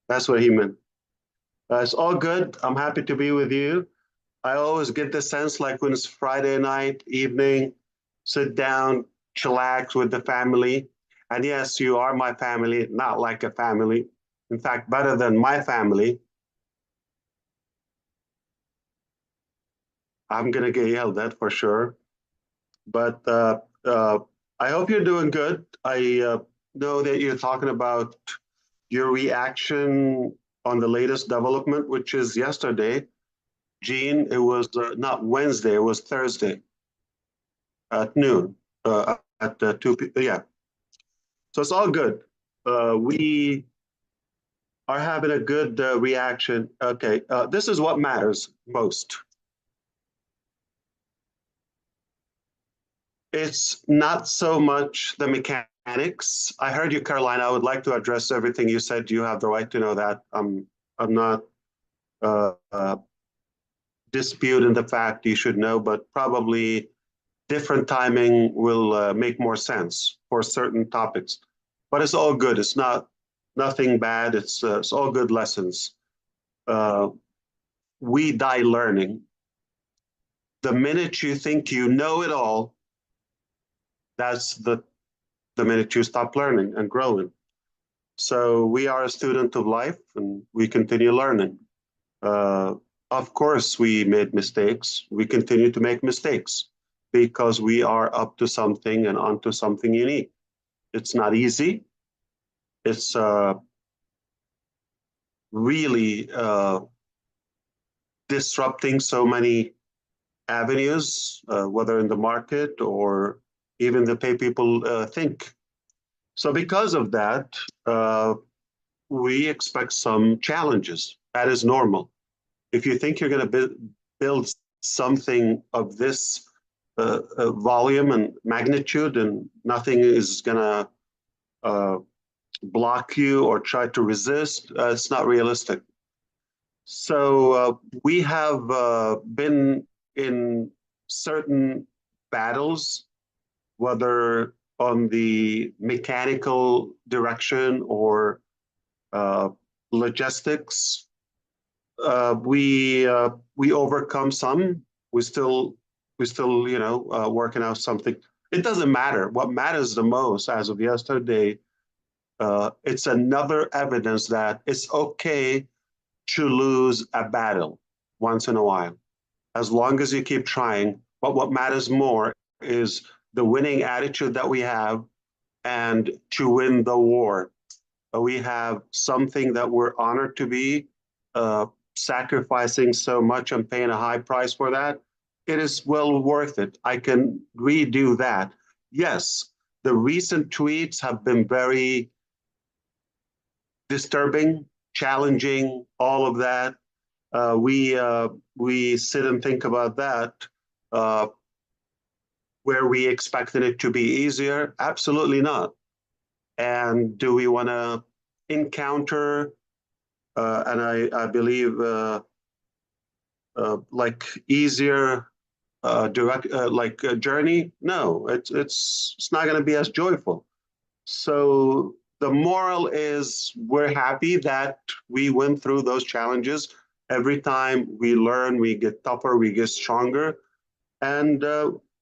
That's what he meant. It's all good. I'm happy to be with you. I always get the sense like when it's Friday night, evening, sit down, chillax with the family. And yes, you are my family, not like a family. In fact, better than my family. I'm going to get yelled at for sure. But I hope you're doing good. I know that you're talking about your reaction on the latest development, which is yesterday. Gene, it was not Wednesday, it was Thursday at noon, at 2 p. Yeah. So it's all good. We are having a good reaction. Okay. This is what matters most. It's not so much the mechanics. I heard you, Caroline. I would like to address everything you said. You have the right to know that. I'm not uh, uh, disputing the fact you should know, but probably different timing will make more sense for certain topics. But it's all good. It's not nothing bad. It's all good lessons. Uh, we die learning. The minute you think you know it all, that's the minute you stop learning and growing. So we are a student of life and we continue learning. Uh, of course, we made mistakes. We continue to make mistakes because we are up to something and onto something unique. It's not easy. It's really disrupting so many avenues, whether in the market or even the way people think. So because of that, we expect some challenges. That is normal. If you think you're going to build something of this volume and magnitude, and nothing is going to block you or try to resist, it's not realistic. So we have been in certain battles, whether on the mechanical direction or uh, logistics. We overcome some. We still working out something. It doesn't matter. What matters the most, as of yesterday, it's another evidence that it's okay to lose a battle once in a while, as long as you keep trying. But what matters more is the winning attitude that we have and to win the war. We have something that we're honored to be uh, sacrificing so much and paying a high price for that. It is well worth it. I can redo that. Yes, the recent tweets have been very disturbing, challenging, all of that. We sit and think about that. Uh, where we expected it to be easier? Absolutely not. And do we want to encounter, and I believe, like easier direct like journey? No, it's not going to be as joyful. So the moral is we're happy that we went through those challenges. Every time we learn, we get tougher, we get stronger, and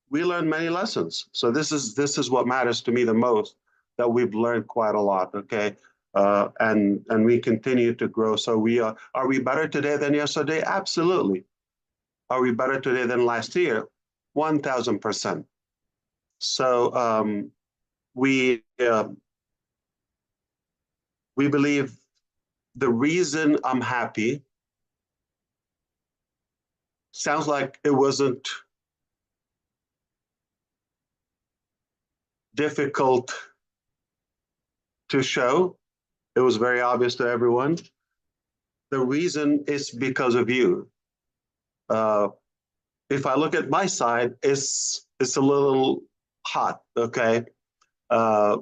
we learn many lessons. So this is what matters to me the most. That we've learned quite a lot. Okay. And we continue to grow. So are we better today than yesterday? Absolutely. Are we better today than last year? 1,000%. So we believe the reason I'm happy sounds like it wasn't difficult to show. It was very obvious to everyone. The reason is because of you. Uh, if I look at my side, it's a little hot, okay? Uh,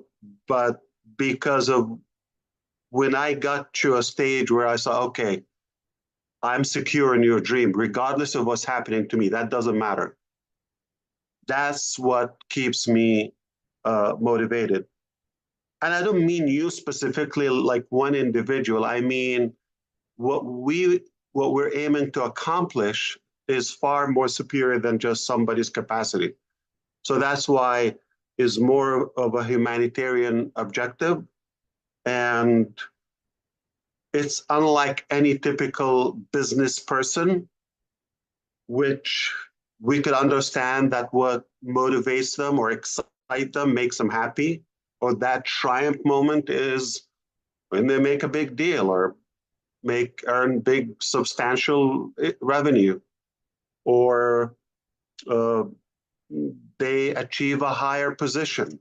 but because of when I got to a stage where I saw, okay, I'm secure in your dream, regardless of what's happening to me, that doesn't matter. That's what keeps me motivated. and I don't mean you specifically like one individual. I mean what we what we're aiming to accomplish is far more superior than just somebody's capacity. So that's why is more of a humanitarian objective, and it's unlike any typical business person, which we could understand that what motivates them or excite them, makes them happy, or that triumph moment is when they make a big deal or earn big substantial revenue, or uh, they achieve a higher position,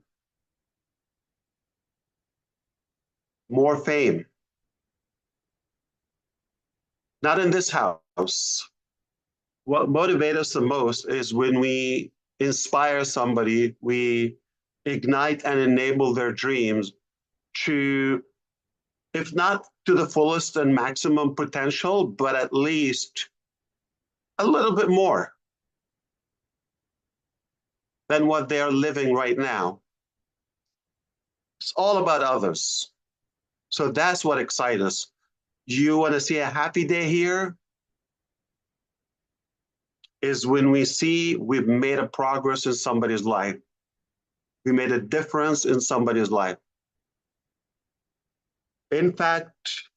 more fame. Not in this house. What motivates us the most is when we inspire somebody, we ignite and enable their dreams to, if not to the fullest and maximum potential, but at least a little bit more than what they are living right now. It's all about others. So that's what excites us. You want to see a happy day here? Is when we see we've made a progress in somebody's life. We made a difference in somebody's life. In fact,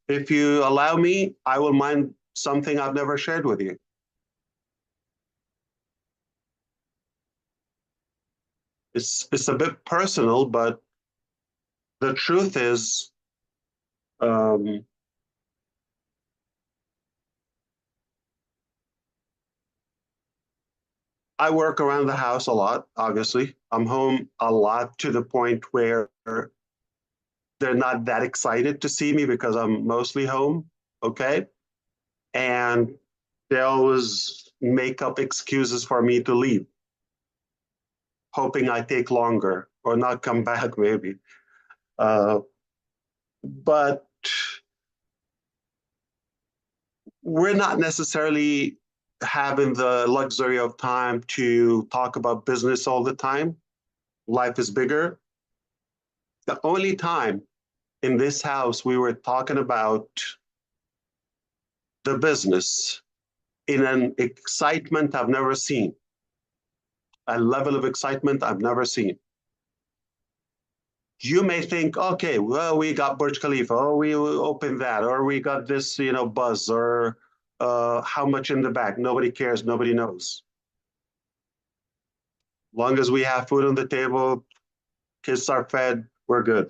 if you allow me, I will mind something I've never shared with you. It's a bit personal, but the truth is, um, I work around the house a lot, obviously. I'm home a lot to the point where they're not that excited to see me because I'm mostly home, okay? And they always make up excuses for me to leave, hoping I take longer or not come back, maybe. Uh, but we're not necessarily having the luxury of time to talk about business all the time. Life is bigger. The only time in this house we were talking about the business in an excitement I've never seen, a level of excitement I've never seen. You may think, okay, well, we got Burj Khalifa, oh, we opened that, or we got this, buzz, or how much in the back. Nobody cares, nobody knows. Long as we have food on the table, kids are fed, we're good.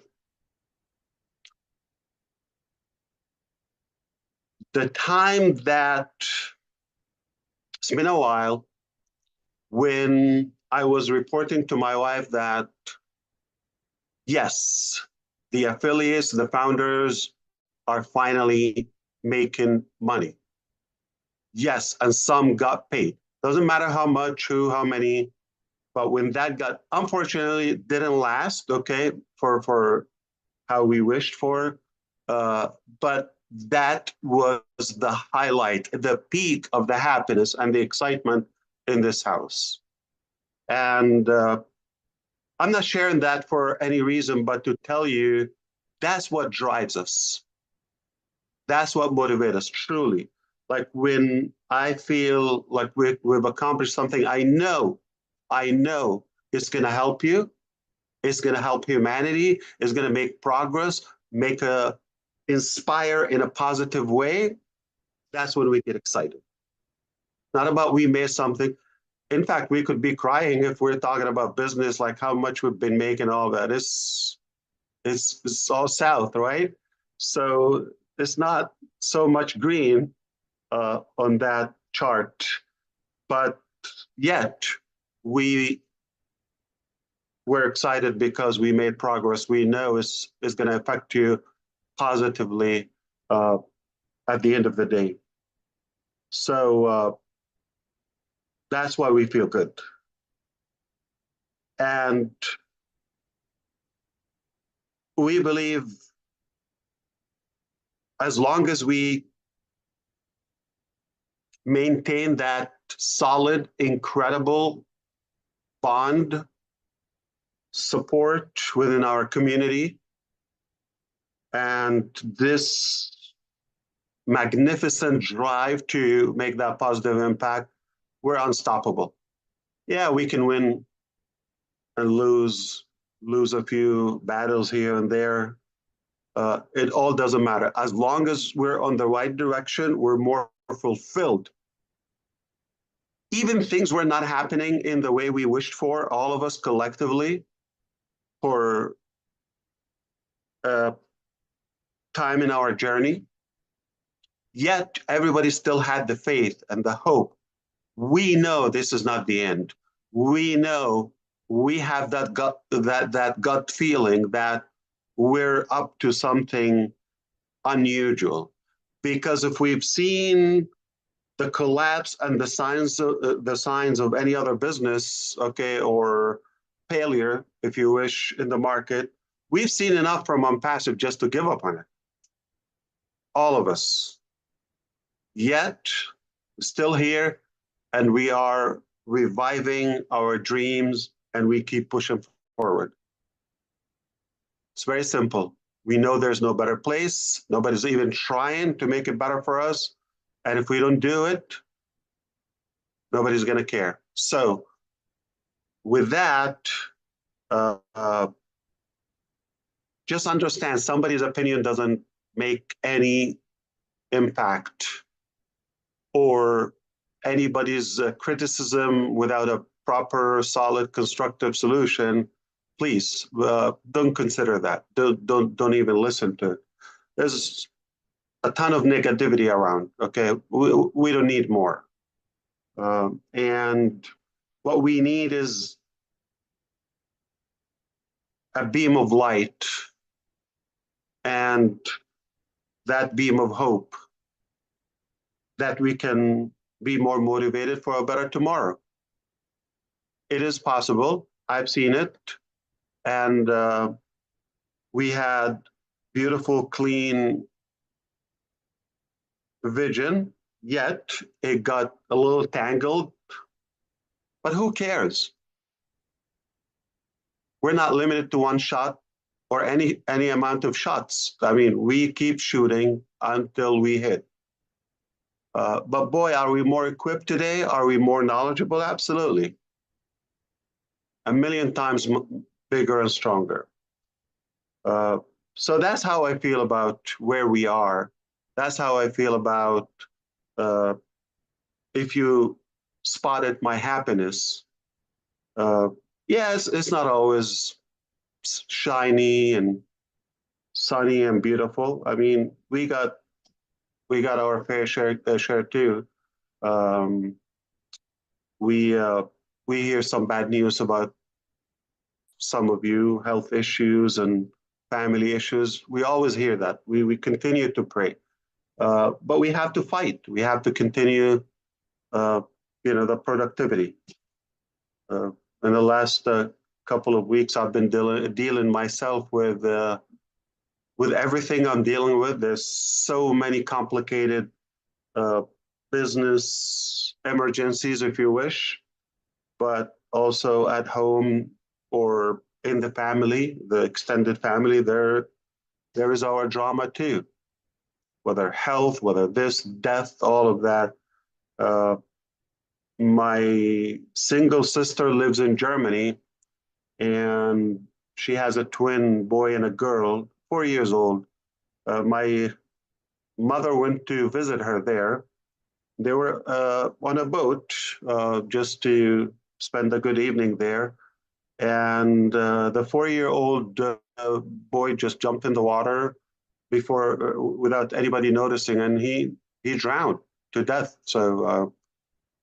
The time that it's been a while when I was reporting to my wife that, yes, the affiliates, the founders are finally making money. Yes, and some got paid. Doesn't matter how much, who, how many, but when that got, unfortunately, it didn't last, okay, for how we wished for. But that was the highlight, the peak of the happiness and the excitement in this house. And I'm not sharing that for any reason, but to tell you that's what drives us. That's what motivates us truly. Like when I feel like we've accomplished something, I know it's going to help you. It's going to help humanity. It's going to make progress, inspire in a positive way. That's when we get excited. Not about we made something. In fact, we could be crying if we're talking about business, like how much we've been making, all that. It's all south, right? So it's not so much green on that chart, but yet we we're excited because we made progress. We know it's going to affect you positively uh, at the end of the day. So that's why we feel good. And we believe as long as we maintain that solid, incredible bond support within our community, And this magnificent drive to make that positive impact, we're unstoppable. Yeah, we can win and lose a few battles here and there. It all doesn't matter. As long as we're on the right direction, we're more fulfilled. Even things were not happening in the way we wished for, all of us collectively, for a time in our journey. Yet everybody still had the faith and the hope. We know this is not the end. We know we have that gut feeling that we're up to something unusual. Because if we've seen the collapse and the signs of any other business, okay, or failure, if you wish, in the market, we've seen enough from Unpassive just to give up on it. All of us. Yet, still here, and we are reviving our dreams, and we keep pushing forward. It's very simple. We know there's no better place. Nobody's even trying to make it better for us. And if we don't do it, nobody's going to care. So, with that, uh, uh, just understand somebody's opinion doesn't make any impact, or anybody's criticism without a proper, solid, constructive solution. Please don't consider that. Don't even listen to it. There's a ton of negativity around. Okay, we don't need more. And what we need is a beam of light, and that beam of hope, that we can be more motivated for a better tomorrow. It is possible. I've seen it. And we had beautiful, clean vision, yet it got a little tangled. But who cares? We're not limited to one shot or any amount of shots. I mean, we keep shooting until we hit. But boy, are we more equipped today? Are we more knowledgeable? Absolutely. A million times bigger and stronger. So that's how I feel about where we are. That's how I feel about if you spotted my happiness. Uh, yes, it's not always shiny and sunny and beautiful. I mean, we got our fair share too. Um, we uh, we hear some bad news about some of you, health issues and family issues. We always hear that. We continue to pray, but we have to fight. We have to continue, uh, the productivity. In the last couple of weeks, I've been dealing myself with everything I'm dealing with. There's so many complicated uh, business emergencies, if you wish, but also at home or in the family, the extended family. There is our drama too. Whether health, whether this, death, all of that. Uh, my single sister lives in Germany, and she has a twin boy and a girl, 4 years old. My mother went to visit her there. They were on a boat just to spend a good evening there. And the 4-year-old boy just jumped in the water without anybody noticing, and he drowned to death. So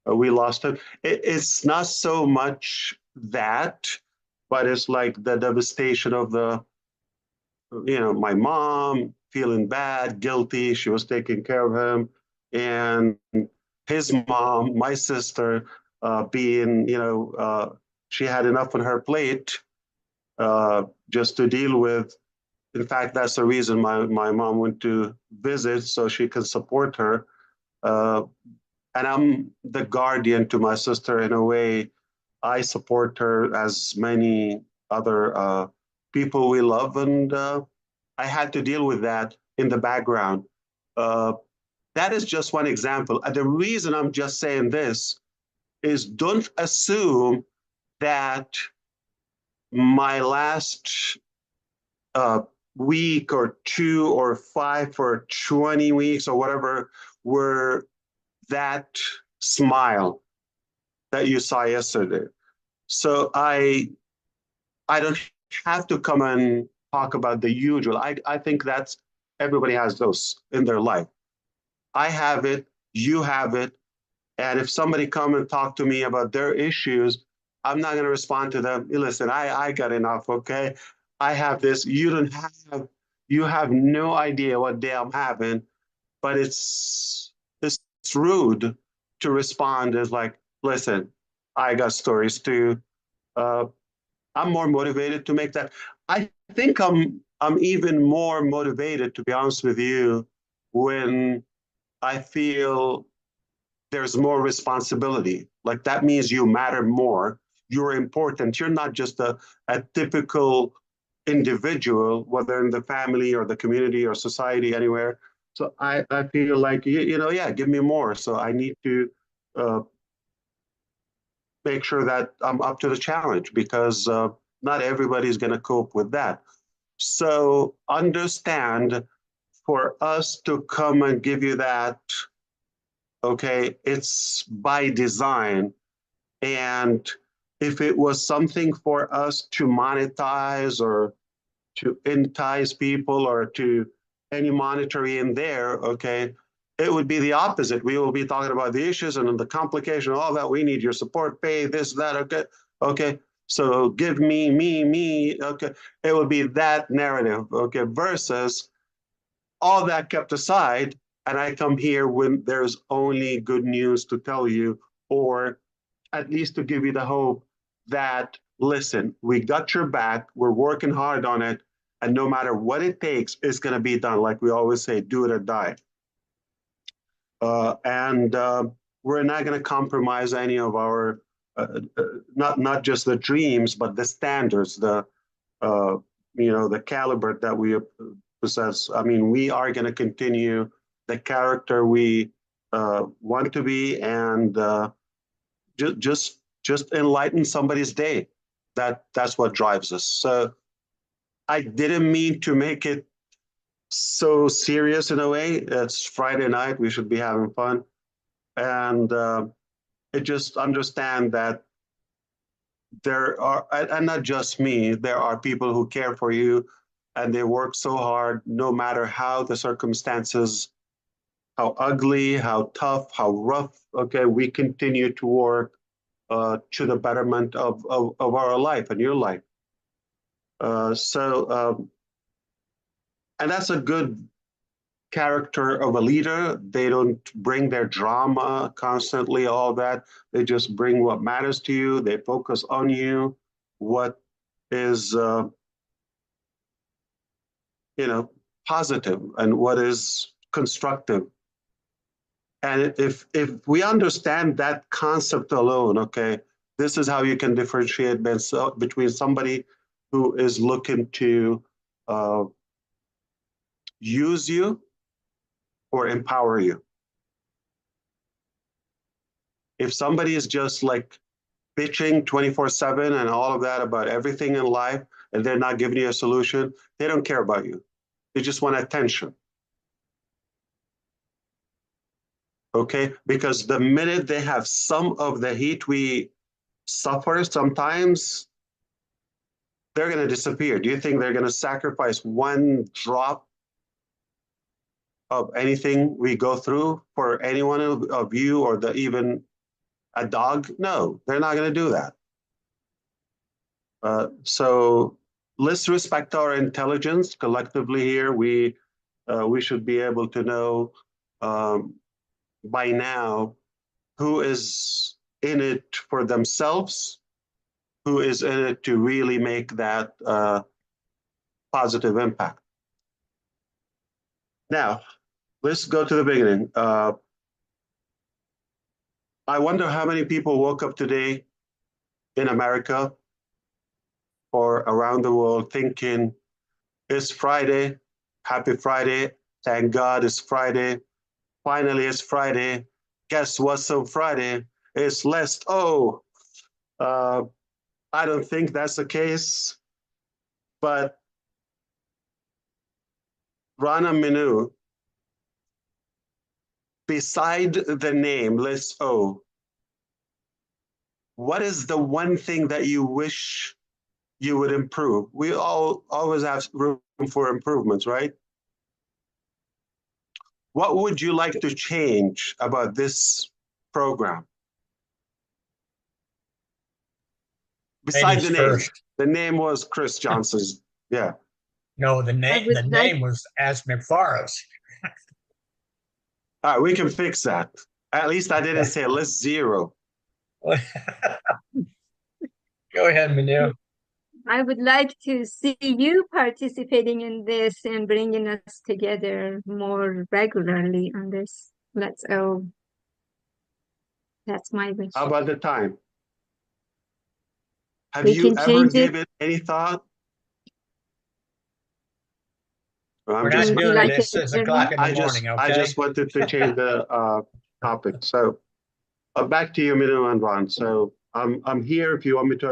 we lost him. It's not so much that, but it's like the devastation of my mom feeling bad, guilty. She was taking care of him, and his mom, my sister, being, she had enough on her plate just to deal with. In fact, that's the reason my mom went to visit, so she can support her. Uh, and I'm the guardian to my sister in a way. I support her as many other people we love, and I had to deal with that in the background. Uh, that is just one example. And the reason I'm just saying this is don't assume that my last uh, week or two or five or 20 weeks or whatever were that smile that you saw yesterday. So I don't have to come and talk about the usual. I think that's everybody has those in their life. I have it, you have it. And if somebody come and talk to me about their issues, I'm not going to respond to them. Listen, I got enough, okay? I have this. You have no idea what day I'm having, but it's rude to respond as like, listen, I got stories too. Uh, I'm more motivated to make that. I think I'm even more motivated, to be honest with you, when I feel there's more responsibility. Like that means you matter more. You're important. You're not just a typical individual, whether in the family or the community or society, anywhere. So I feel like, yeah, give me more. So I need to uh, make sure that I'm up to the challenge because not everybody's going to cope with that. So understand for us to come and give you that, okay, it's by design. And if it was something for us to monetize or to entice people or to any monetary in there, okay, it would be the opposite. We will be talking about the issues and the complication, all that. We need your support, pay this, that, okay, okay. So give me, okay. It would be that narrative, okay, versus all that kept aside, and I come here when there's only good news to tell you, or at least to give you the hope that, listen, we got your back, we're working hard on it, and no matter what it takes, it's going to be done. Like we always say, do it or die. And we're not going to compromise any of our, not just the dreams, but the standards, uh, the caliber that we possess. I mean, we are going to continue the character we want to be, and just enlighten somebody's day. That's what drives us. So I didn't mean to make it so serious in a way. It's Friday night. We should be having fun, and it just understand that there are, and not just me. There are people who care for you, and they work so hard, no matter how the circumstances, how ugly, how tough, how rough. Okay, we continue to work to the betterment of our life and your life. And that's a good character of a leader. They don't bring their drama constantly, all that. They just bring what matters to you. They focus on you, what is, you know, positive and what is constructive. And if we understand that concept alone, okay, this is how you can differentiate between somebody who is looking to uh, use you or empower you. If somebody is just like bitching 24/7 and all of that about everything in life and they're not giving you a solution, they don't care about you. They just want attention. Okay? Because the minute they have some of the heat we suffer sometimes, they're going to disappear. Do you think they're going to sacrifice one drop of anything we go through for any one of you or even a dog? No, they're not going to do that. So let's respect our intelligence collectively here. We should be able to know um, by now who is in it for themselves, who is in it to really make that positive impact. Now, let's go to the beginning. I wonder how many people woke up today in America or around the world thinking it's Friday. Happy Friday. Thank God it's Friday. Finally, it's Friday. Guess what's on Friday? It's less O. I don't think that's the case, but Rana Minoo, beside the name List O, what is the one thing that you wish you would improve? We all always have room for improvements, right? What would you like to change about this program? Beside Ladies the name. first. The name was Chris Johnson's. Yeah. No, the I name would like was as Mufareh. All right, we can fix that. At least I didn't say list 0. Go ahead, Minoo. I would like to see you participating in this and bringing us together more regularly on this. Let's go. That's my wish. How about the time? Have We you can ever change it. given any thought? I'm We're just, not Would you doing it like at to 6 hear more? o'clock in the morning, I okay? just wanted to change the topic. So back to you, Minoo and Ron. So I'm here if you want me to